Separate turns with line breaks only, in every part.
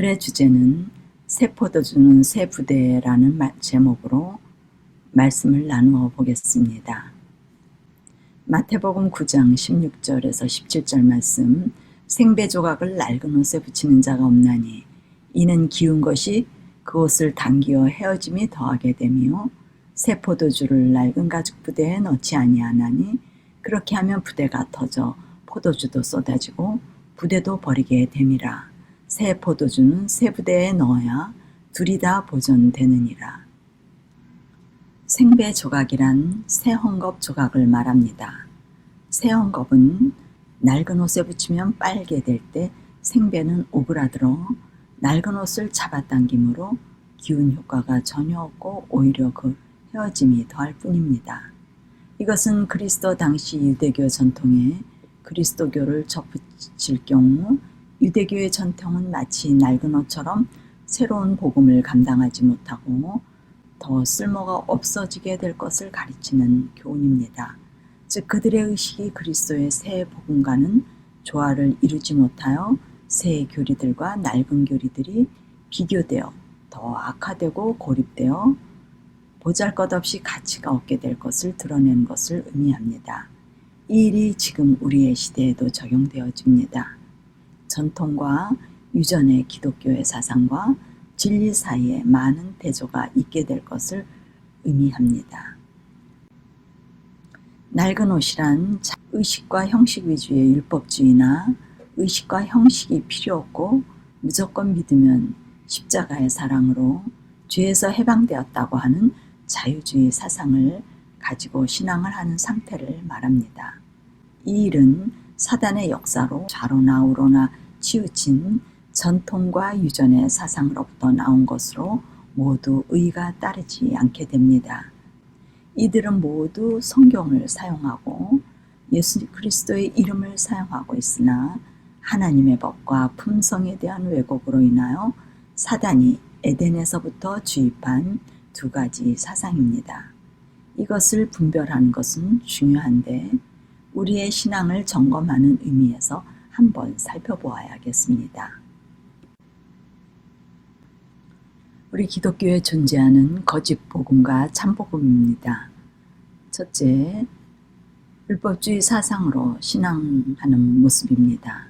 오늘의 주제는 새 포도주는 새 부대라는 제목으로 말씀을 나누어 보겠습니다. 마태복음 9장 16절에서 17절 말씀, 생배 조각을 낡은 옷에 붙이는 자가 없나니 이는 기운 것이 그 옷을 당기어 헤어짐이 더하게 되며 새 포도주를 낡은 가죽 부대에 넣지 아니하나니 그렇게 하면 부대가 터져 포도주도 쏟아지고 부대도 버리게 됨이라. 새 포도주는 새 부대에 넣어야 둘이 다 보존되느니라. 생배 조각이란 새 헝겊 조각을 말합니다. 새 헝겊은 낡은 옷에 붙이면 빨게 될 때 생배는 오그라들어 낡은 옷을 잡아당김으로 기운 효과가 전혀 없고 오히려 그 헤어짐이 더할 뿐입니다. 이것은 그리스도 당시 유대교 전통에 그리스도교를 접붙일 경우 유대교의 전통은 마치 낡은 옷처럼 새로운 복음을 감당하지 못하고 더 쓸모가 없어지게 될 것을 가르치는 교훈입니다. 즉 그들의 의식이 그리스도의 새 복음과는 조화를 이루지 못하여 새 교리들과 낡은 교리들이 비교되어 더 악화되고 고립되어 보잘것없이 가치가 없게 될 것을 드러내는 것을 의미합니다. 이 일이 지금 우리의 시대에도 적용되어집니다. 전통과 유전의 기독교의 사상과 진리 사이에 많은 대조가 있게 될 것을 의미합니다. 낡은 옷이란 의식과 형식 위주의 율법주의나 의식과 형식이 필요 없고 무조건 믿으면 십자가의 사랑으로 죄에서 해방되었다고 하는 자유주의 사상을 가지고 신앙을 하는 상태를 말합니다. 이 일은 사단의 역사로 좌로나 우로나 치우친 전통과 유전의 사상으로부터 나온 것으로 모두 의가 따르지 않게 됩니다. 이들은 모두 성경을 사용하고 예수 그리스도의 이름을 사용하고 있으나 하나님의 법과 품성에 대한 왜곡으로 인하여 사단이 에덴에서부터 주입한 두 가지 사상입니다. 이것을 분별하는 것은 중요한데 우리의 신앙을 점검하는 의미에서 한번 살펴보아야겠습니다. 우리 기독교에 존재하는 거짓 복음과 참 복음입니다. 첫째, 율법주의 사상으로 신앙하는 모습입니다.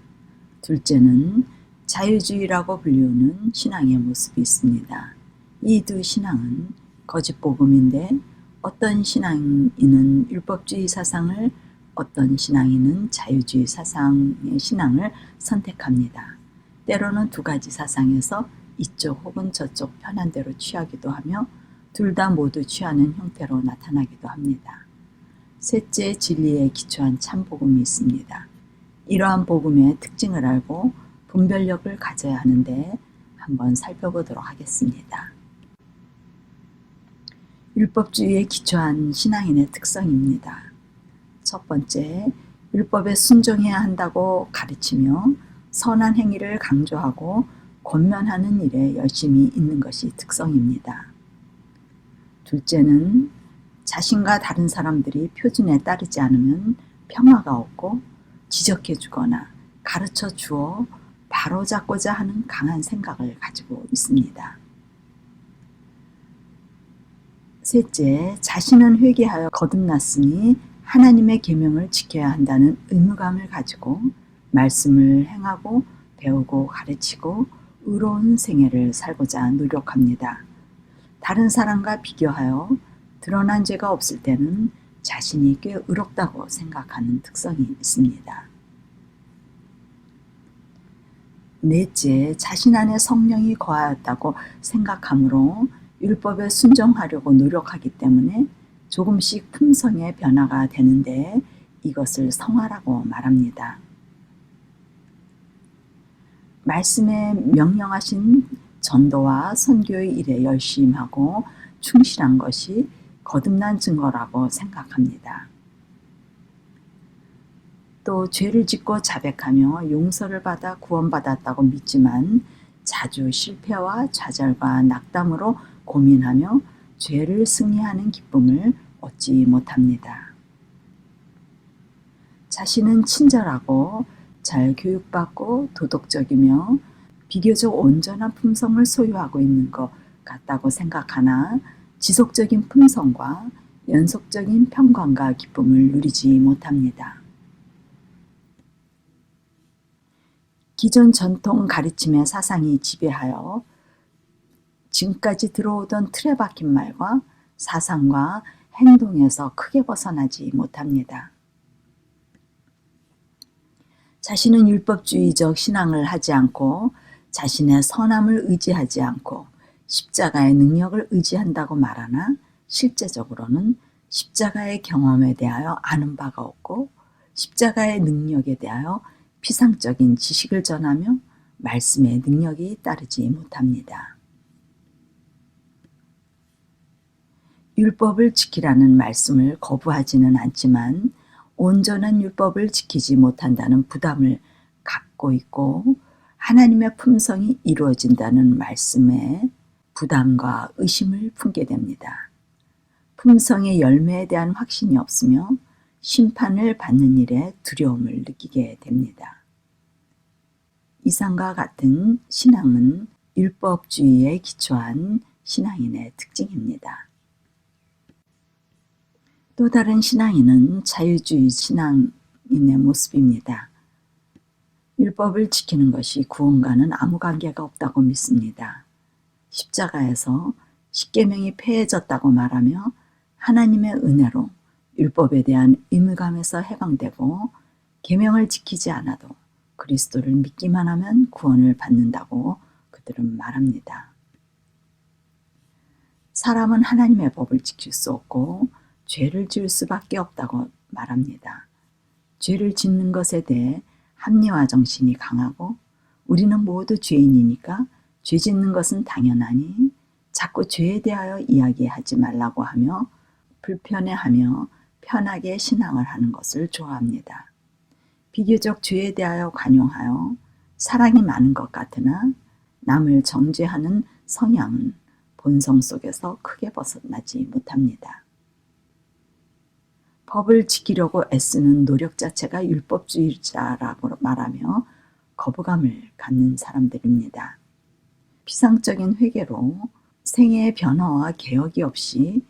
둘째는 자유주의라고 불리우는 신앙의 모습이 있습니다. 이 두 신앙은 거짓 복음인데 어떤 신앙인은 율법주의 사상을, 어떤 신앙인은 자유주의 사상의 신앙을 선택합니다. 때로는 두 가지 사상에서 이쪽 혹은 저쪽 편한 대로 취하기도 하며 둘 다 모두 취하는 형태로 나타나기도 합니다. 셋째, 진리에 기초한 참 복음이 있습니다. 이러한 복음의 특징을 알고 분별력을 가져야 하는데 한번 살펴보도록 하겠습니다. 율법주의에 기초한 신앙인의 특성입니다. 첫 번째, 율법에 순종해야 한다고 가르치며 선한 행위를 강조하고 권면하는 일에 열심히 있는 것이 특성입니다. 둘째는 자신과 다른 사람들이 표준에 따르지 않으면 평화가 없고 지적해 주거나 가르쳐 주어 바로잡고자 하는 강한 생각을 가지고 있습니다. 셋째, 자신은 회개하여 거듭났으니 하나님의 계명을 지켜야 한다는 의무감을 가지고 말씀을 행하고 배우고 가르치고 의로운 생애를 살고자 노력합니다. 다른 사람과 비교하여 드러난 죄가 없을 때는 자신이 꽤 의롭다고 생각하는 특성이 있습니다. 넷째, 자신 안에 성령이 거하였다고 생각하므로 율법에 순종하려고 노력하기 때문에 조금씩 품성의 변화가 되는데 이것을 성화라고 말합니다. 말씀에 명령하신 전도와 선교의 일에 열심하고 충실한 것이 거듭난 증거라고 생각합니다. 또 죄를 짓고 자백하며 용서를 받아 구원받았다고 믿지만 자주 실패와 좌절과 낙담으로 고민하며 죄를 승리하는 기쁨을 얻지 못합니다. 자신은 친절하고 잘 교육받고 도덕적이며 비교적 온전한 품성을 소유하고 있는 것 같다고 생각하나 지속적인 품성과 연속적인 평강과 기쁨을 누리지 못합니다. 기존 전통 가르침의 사상이 지배하여 지금까지 들어오던 틀에 박힌 말과 사상과 행동에서 크게 벗어나지 못합니다. 자신은 율법주의적 신앙을 하지 않고 자신의 선함을 의지하지 않고 십자가의 능력을 의지한다고 말하나 실제적으로는 십자가의 경험에 대하여 아는 바가 없고 십자가의 능력에 대하여 피상적인 지식을 전하며 말씀의 능력이 따르지 못합니다. 율법을 지키라는 말씀을 거부하지는 않지만 온전한 율법을 지키지 못한다는 부담을 갖고 있고 하나님의 품성이 이루어진다는 말씀에 부담과 의심을 품게 됩니다. 품성의 열매에 대한 확신이 없으며 심판을 받는 일에 두려움을 느끼게 됩니다. 이상과 같은 신앙은 율법주의에 기초한 신앙인의 특징입니다. 또 다른 신앙인은 자유주의 신앙인의 모습입니다. 율법을 지키는 것이 구원과는 아무 관계가 없다고 믿습니다. 십자가에서 십계명이 폐해졌다고 말하며 하나님의 은혜로 율법에 대한 의무감에서 해방되고 계명을 지키지 않아도 그리스도를 믿기만 하면 구원을 받는다고 그들은 말합니다. 사람은 하나님의 법을 지킬 수 없고 죄를 지을 수밖에 없다고 말합니다. 죄를 짓는 것에 대해 합리화 정신이 강하고 우리는 모두 죄인이니까 죄 짓는 것은 당연하니 자꾸 죄에 대하여 이야기하지 말라고 하며 불편해하며 편하게 신앙을 하는 것을 좋아합니다. 비교적 죄에 대하여 관용하여 사랑이 많은 것 같으나 남을 정죄하는 성향은 본성 속에서 크게 벗어나지 못합니다. 법을 지키려고 애쓰는 노력 자체가 율법주의자라고 말하며 거부감을 갖는 사람들입니다. 피상적인 회개로 생애의 변화와 개혁이 없이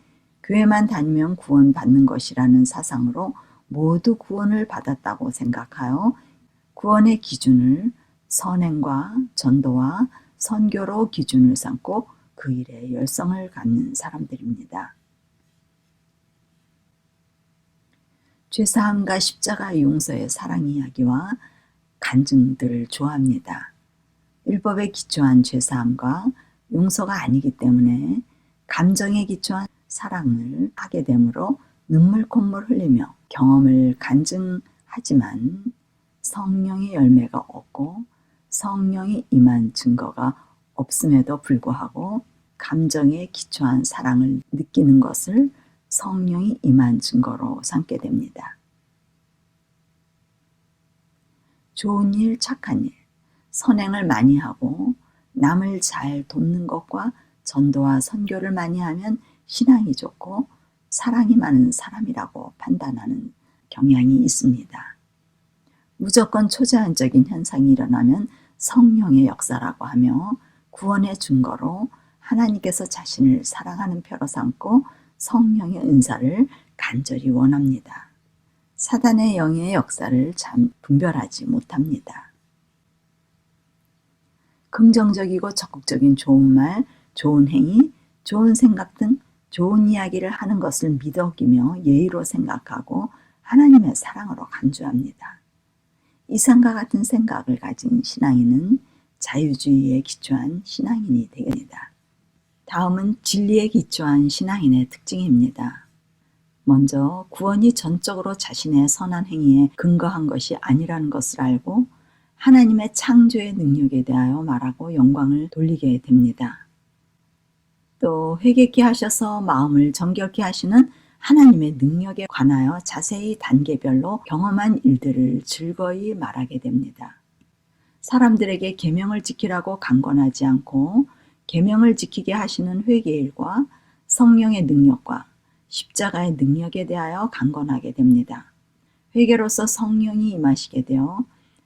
교회만 다니면 구원받는 것이라는 사상으로 모두 구원을 받았다고 생각하여 구원의 기준을 선행과 전도와 선교로 기준을 삼고 그 일에 열성을 갖는 사람들입니다. 죄사함과 십자가 용서의 사랑 이야기와 간증들을 좋아합니다. 율법에 기초한 죄사함과 용서가 아니기 때문에 감정에 기초한 사랑을 하게 되므로 눈물 콧물 흘리며 경험을 간증하지만 성령의 열매가 없고 성령이 임한 증거가 없음에도 불구하고 감정에 기초한 사랑을 느끼는 것을 성령이 임한 증거로 삼게 됩니다. 좋은 일, 착한 일, 선행을 많이 하고 남을 잘 돕는 것과 전도와 선교를 많이 하면 신앙이 좋고 사랑이 많은 사람이라고 판단하는 경향이 있습니다. 무조건 초자연적인 현상이 일어나면 성령의 역사라고 하며 구원의 증거로 하나님께서 자신을 사랑하는 표로 삼고 성령의 은사를 간절히 원합니다. 사단의 영의 역사를 참 분별하지 못합니다. 긍정적이고 적극적인 좋은 말, 좋은 행위, 좋은 생각 등 좋은 이야기를 하는 것을 미덕이며 예의로 생각하고 하나님의 사랑으로 간주합니다. 이상과 같은 생각을 가진 신앙인은 자유주의에 기초한 신앙인이 되겠습니다. 다음은 진리에 기초한 신앙인의 특징입니다. 먼저 구원이 전적으로 자신의 선한 행위에 근거한 것이 아니라는 것을 알고 하나님의 창조의 능력에 대하여 말하고 영광을 돌리게 됩니다. 또 회개케 하셔서 마음을 정결케 하시는 하나님의 능력에 관하여 자세히 단계별로 경험한 일들을 즐거이 말하게 됩니다. 사람들에게 계명을 지키라고 강권하지 않고 계명을 지키게 하시는 회개일과 성령의 능력과 십자가의 능력에 대하여 강권하게 됩니다. 회개로서 성령이 임하시게 되어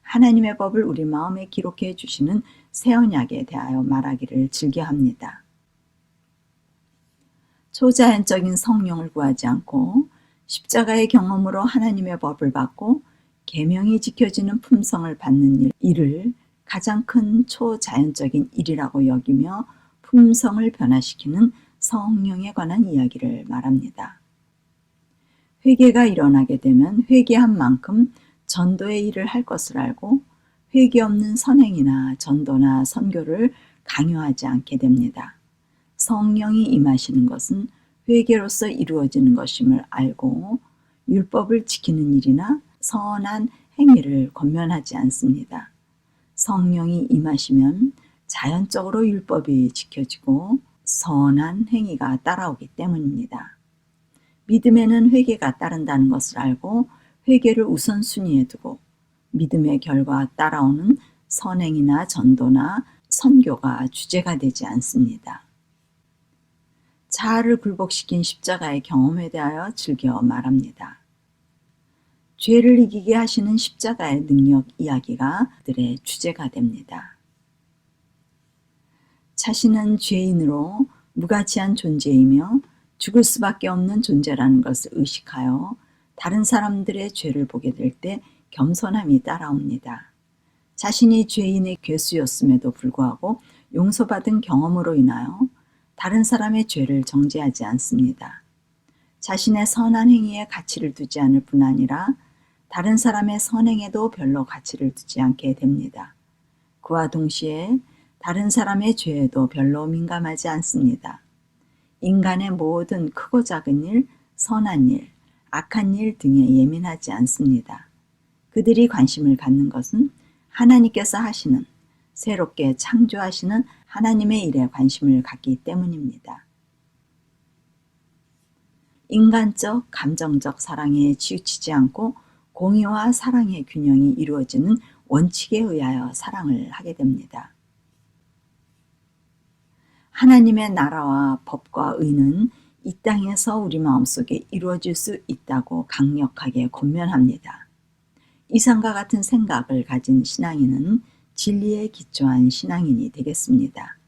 하나님의 법을 우리 마음에 기록해 주시는 새 언약에 대하여 말하기를 즐겨합니다. 초자연적인 성령을 구하지 않고 십자가의 경험으로 하나님의 법을 받고 계명이 지켜지는 품성을 받는 일을 가장 큰 초자연적인 일이라고 여기며 품성을 변화시키는 성령에 관한 이야기를 말합니다. 회개가 일어나게 되면 회개한 만큼 전도의 일을 할 것을 알고 회개 없는 선행이나 전도나 선교를 강요하지 않게 됩니다. 성령이 임하시는 것은 회개로서 이루어지는 것임을 알고 율법을 지키는 일이나 선한 행위를 권면하지 않습니다. 성령이 임하시면 자연적으로 율법이 지켜지고 선한 행위가 따라오기 때문입니다. 믿음에는 회개가 따른다는 것을 알고 회개를 우선순위에 두고 믿음의 결과 따라오는 선행이나 전도나 선교가 주제가 되지 않습니다. 자아를 굴복시킨 십자가의 경험에 대하여 즐겨 말합니다. 죄를 이기게 하시는 십자가의 능력 이야기가 그들의 주제가 됩니다. 자신은 죄인으로 무가치한 존재이며 죽을 수밖에 없는 존재라는 것을 의식하여 다른 사람들의 죄를 보게 될 때 겸손함이 따라옵니다. 자신이 죄인의 괴수였음에도 불구하고 용서받은 경험으로 인하여 다른 사람의 죄를 정죄하지 않습니다. 자신의 선한 행위에 가치를 두지 않을 뿐 아니라 다른 사람의 선행에도 별로 가치를 두지 않게 됩니다. 그와 동시에 다른 사람의 죄에도 별로 민감하지 않습니다. 인간의 모든 크고 작은 일, 선한 일, 악한 일 등에 예민하지 않습니다. 그들이 관심을 갖는 것은 하나님께서 하시는, 새롭게 창조하시는 하나님의 일에 관심을 갖기 때문입니다. 인간적, 감정적 사랑에 치우치지 않고 공의와 사랑의 균형이 이루어지는 원칙에 의하여 사랑을 하게 됩니다. 하나님의 나라와 법과 의는 이 땅에서 우리 마음속에 이루어질 수 있다고 강력하게 권면합니다. 이상과 같은 생각을 가진 신앙인은 진리에 기초한 신앙인이 되겠습니다.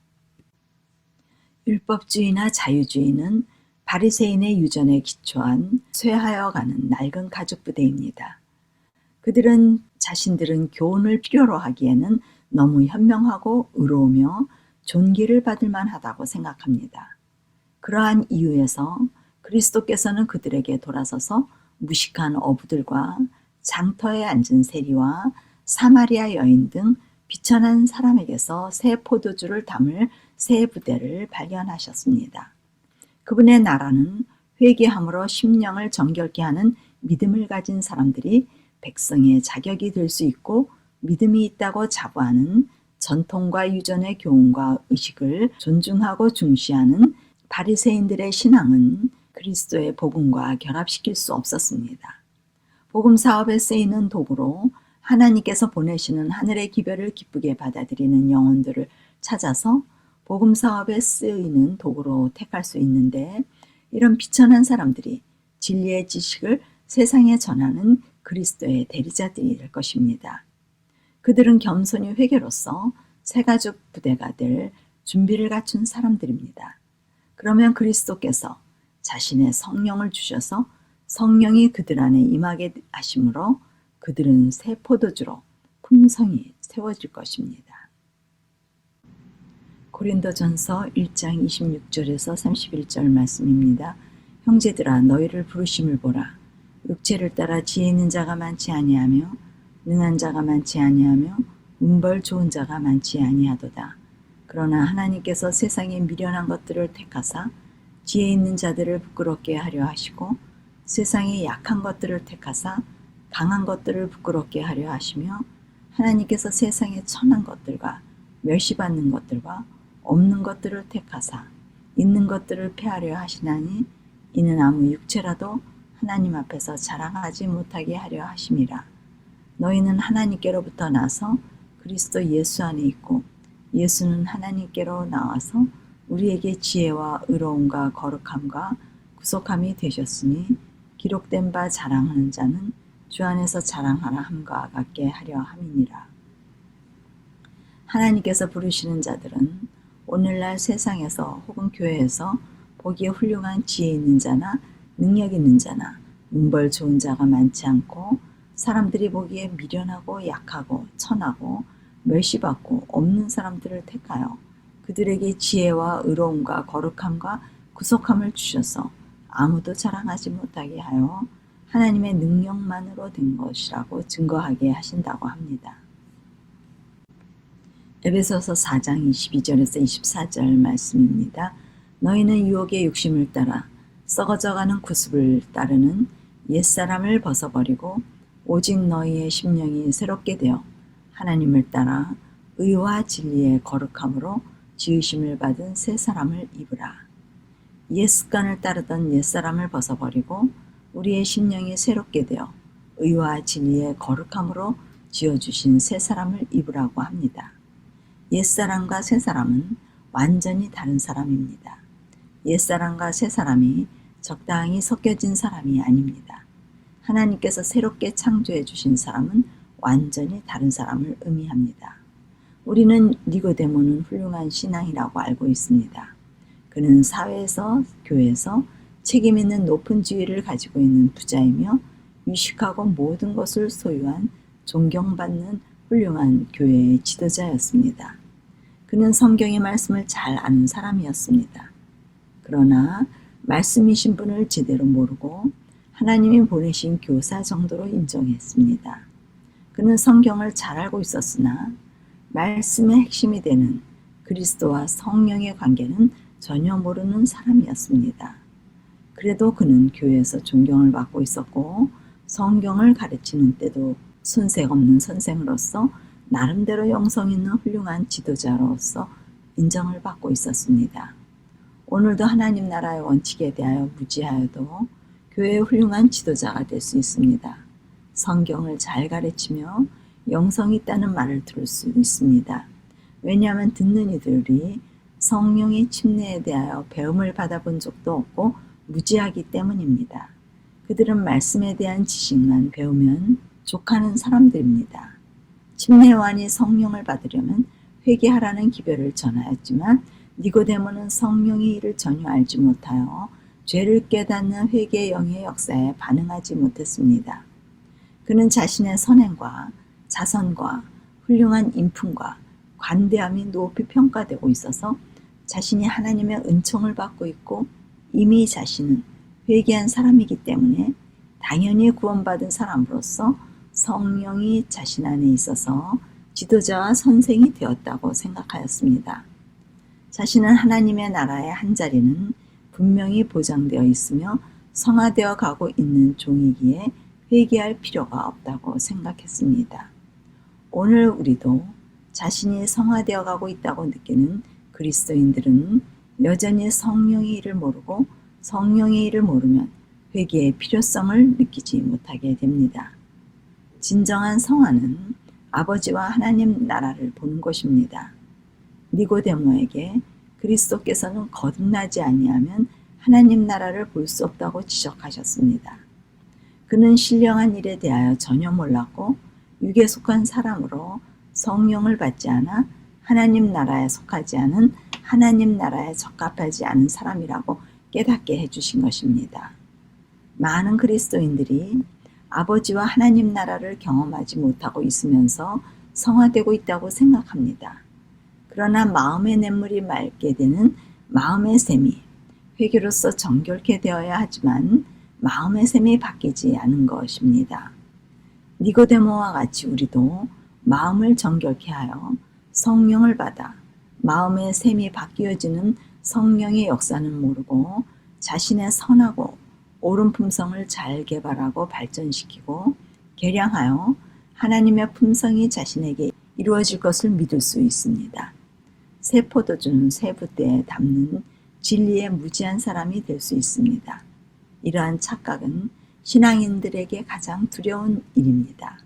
율법주의나 자유주의는 바리새인의 유전에 기초한 쇠하여가는 낡은 가죽부대입니다. 그들은 자신들은 교훈을 필요로 하기에는 너무 현명하고 의로우며 존귀를 받을 만하다고 생각합니다. 그러한 이유에서 그리스도께서는 그들에게 돌아서서 무식한 어부들과 장터에 앉은 세리와 사마리아 여인 등 비천한 사람에게서 새 포도주를 담을 새 부대를 발견하셨습니다. 그분의 나라는 회개함으로 심령을 정결케 하는 믿음을 가진 사람들이 백성의 자격이 될 수 있고 믿음이 있다고 자부하는 전통과 유전의 교훈과 의식을 존중하고 중시하는 바리새인들의 신앙은 그리스도의 복음과 결합시킬 수 없었습니다. 복음 사업에 쓰이는 도구로 하나님께서 보내시는 하늘의 기별을 기쁘게 받아들이는 영혼들을 찾아서 복음 사업에 쓰이는 도구로 택할 수 있는데, 이런 비천한 사람들이 진리의 지식을 세상에 전하는 그리스도의 대리자들이 될 것입니다. 그들은 겸손히 회개로서 새가죽 부대가 될 준비를 갖춘 사람들입니다. 그러면 그리스도께서 자신의 성령을 주셔서 성령이 그들 안에 임하게 하심으로 그들은 새 포도주로 풍성히 세워질 것입니다. 고린도전서 1장 26절에서 31절 말씀입니다. 형제들아, 너희를 부르심을 보라. 육체를 따라 지혜 있는 자가 많지 아니하며 능한 자가 많지 아니하며 운벌 좋은 자가 많지 아니하도다. 그러나 하나님께서 세상에 미련한 것들을 택하사 지혜 있는 자들을 부끄럽게 하려 하시고 세상에 약한 것들을 택하사 강한 것들을 부끄럽게 하려 하시며 하나님께서 세상에 천한 것들과 멸시받는 것들과 없는 것들을 택하사 있는 것들을 폐하려 하시나니 이는 아무 육체라도 하나님 앞에서 자랑하지 못하게 하려 하심이라. 너희는 하나님께로부터 나서 그리스도 예수 안에 있고 예수는 하나님께로 나와서 우리에게 지혜와 의로움과 거룩함과 구속함이 되셨으니 기록된 바 자랑하는 자는 주 안에서 자랑하라 함과 같게 하려 함이니라. 하나님께서 부르시는 자들은 오늘날 세상에서 혹은 교회에서 보기에 훌륭한 지혜 있는 자나 능력 있는 자나 문벌 좋은 자가 많지 않고 사람들이 보기에 미련하고 약하고 천하고 멸시받고 없는 사람들을 택하여 그들에게 지혜와 의로움과 거룩함과 구속함을 주셔서 아무도 자랑하지 못하게 하여 하나님의 능력만으로 된 것이라고 증거하게 하신다고 합니다. 에베소서 4장 22절에서 24절 말씀입니다. 너희는 유혹의 욕심을 따라 썩어져가는 구습을 따르는 옛사람을 벗어버리고 오직 너희의 심령이 새롭게 되어 하나님을 따라 의와 진리의 거룩함으로 지으심을 받은 새 사람을 입으라. 옛 습관을 따르던 옛사람을 벗어버리고 우리의 심령이 새롭게 되어 의와 진리의 거룩함으로 지어주신 새 사람을 입으라고 합니다. 옛사람과 새사람은 완전히 다른 사람입니다. 옛사람과 새사람이 적당히 섞여진 사람이 아닙니다. 하나님께서 새롭게 창조해 주신 사람은 완전히 다른 사람을 의미합니다. 우리는 니고데모는 훌륭한 신앙이라고 알고 있습니다. 그는 사회에서, 교회에서 책임 있는 높은 지위를 가지고 있는 부자이며 유식하고 모든 것을 소유한 존경받는 훌륭한 교회의 지도자였습니다. 그는 성경의 말씀을 잘 아는 사람이었습니다. 그러나 말씀이신 분을 제대로 모르고 하나님이 보내신 교사 정도로 인정했습니다. 그는 성경을 잘 알고 있었으나 말씀의 핵심이 되는 그리스도와 성령의 관계는 전혀 모르는 사람이었습니다. 그래도 그는 교회에서 존경을 받고 있었고 성경을 가르치는 때도 손색 없는 선생으로서 나름대로 영성 있는 훌륭한 지도자로서 인정을 받고 있었습니다. 오늘도 하나님 나라의 원칙에 대하여 무지하여도 교회의 훌륭한 지도자가 될 수 있습니다. 성경을 잘 가르치며 영성이 있다는 말을 들을 수 있습니다. 왜냐하면 듣는 이들이 성령의 침례에 대하여 배움을 받아본 적도 없고 무지하기 때문입니다. 그들은 말씀에 대한 지식만 배우면 족하는 사람들입니다. 침례요한이 성령을 받으려면 회개하라는 기별을 전하였지만 니고데모는 성령의 일을 전혀 알지 못하여 죄를 깨닫는 회개의 영의 역사에 반응하지 못했습니다. 그는 자신의 선행과 자선과 훌륭한 인품과 관대함이 높이 평가되고 있어서 자신이 하나님의 은총을 받고 있고 이미 자신은 회개한 사람이기 때문에 당연히 구원받은 사람으로서 성령이 자신 안에 있어서 지도자와 선생이 되었다고 생각하였습니다. 자신은 하나님의 나라의 한 자리는 분명히 보장되어 있으며 성화되어 가고 있는 종이기에 회개할 필요가 없다고 생각했습니다. 오늘 우리도 자신이 성화되어 가고 있다고 느끼는 그리스도인들은 여전히 성령의 일을 모르고 성령의 일을 모르면 회개의 필요성을 느끼지 못하게 됩니다. 진정한 성화는 아버지와 하나님 나라를 보는 것입니다. 니고데모에게 그리스도께서는 거듭나지 아니하면 하나님 나라를 볼 수 없다고 지적하셨습니다. 그는 신령한 일에 대하여 전혀 몰랐고 육에 속한 사람으로 성령을 받지 않아 하나님 나라에 속하지 않은 하나님 나라에 적합하지 않은 사람이라고 깨닫게 해주신 것입니다. 많은 그리스도인들이 아버지와 하나님 나라를 경험하지 못하고 있으면서 성화되고 있다고 생각합니다. 그러나 마음의 냇물이 맑게 되는 마음의 샘이 회개로서 정결케 되어야 하지만 마음의 샘이 바뀌지 않은 것입니다. 니고데모와 같이 우리도 마음을 정결케 하여 성령을 받아 마음의 샘이 바뀌어지는 성령의 역사는 모르고 자신의 선하고 옳은 품성을 잘 개발하고 발전시키고 개량하여 하나님의 품성이 자신에게 이루어질 것을 믿을 수 있습니다. 새 포도주는 새 부대에 담는 진리의 무지한 사람이 될 수 있습니다. 이러한 착각은 신앙인들에게 가장 두려운 일입니다.